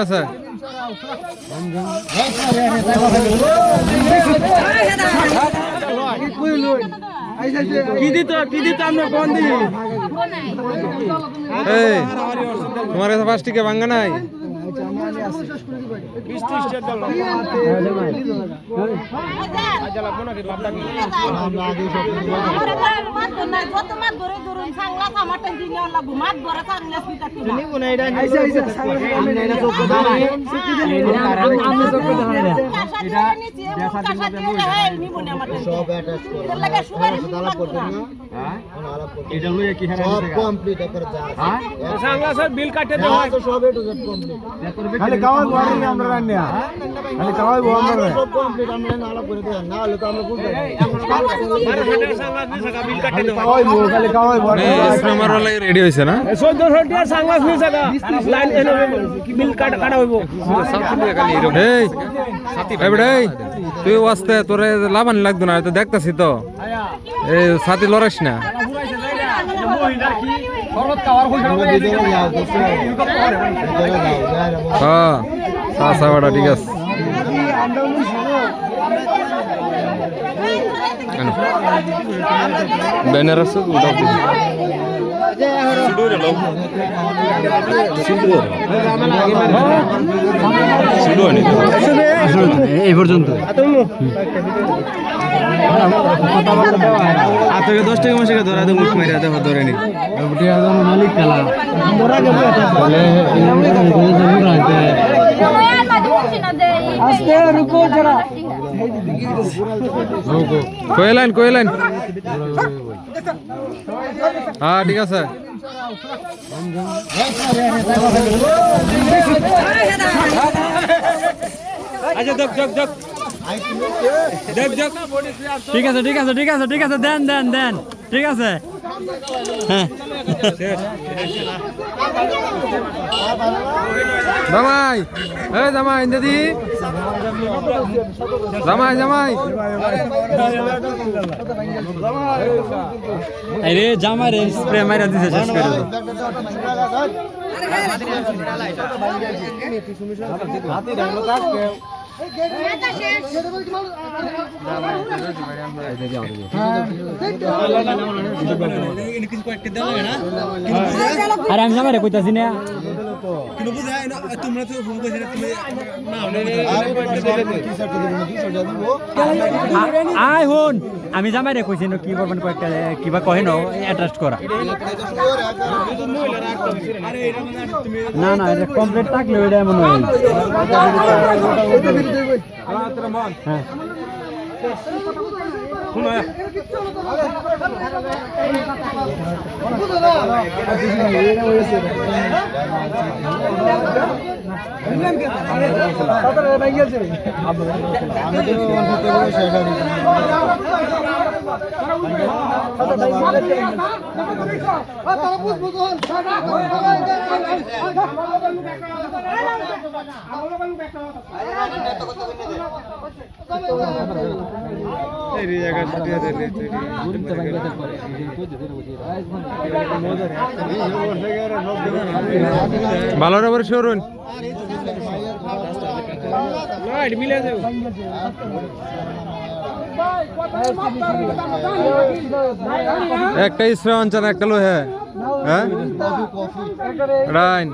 আছে কি দিত আমরা কোন দিই এই তোমার কাছে 5 টাকা ভাঙা নাই বিল কাটে তো সব এ টু জেড কমপ্লিট খালি কাওয়াই বড় আমরা রান্না খালি কাওয়াই বড় আমরা সব কমপ্লিট আমরা নালা করে দেন না হলে তো আমরা বুঝতে বিল কাটে তো কাওয়াই বড় খালি কাওয়াই বড় আমার লাগে রেডি হইছে না 1400 টাকা সাংলাস নিয়ে জায়গা লাইন এনে বিল কাটা হইব এই সাথী ভাই ভাই তুই ওয়াস্তে তোরে লাভান লাগতো না তো দেখতাছি তো এই সাথী লড়াইস না হ্যাঁ সাসাবাটা ঠিক আছে ব্যানার আছে ওটা এই পর্যন্ত আপনাকে 10 টাকা মাসে ধরা দে মুখ মাইরা দে ধরে নি মালিক খেলা আস্তে রুকো জরা কোয়েলাইন হ্যাঁ ঠিক আছে আচ্ছা দেখ ঠিক আছে দেন ঠিক আছে হ্যাঁ জামাই এই জামাই দাদি জামাই আরে জামাই রে স্প্রে মাইরা দিছে শেষ করে আরে আমি জামাই রে কইতাছি না আয় হন আমি জামাই রে কইছি কি করবেন কয়েকটা কিবা কহে না অ্যাডজাস্ট করা না এটা কমপ্লিট থাকলে ওইটা মনে হয় হ্যাঁ ভালো রবার শোরুন একটা ইসরা অঞ্চল একটা লো হ্যাঁ রাইন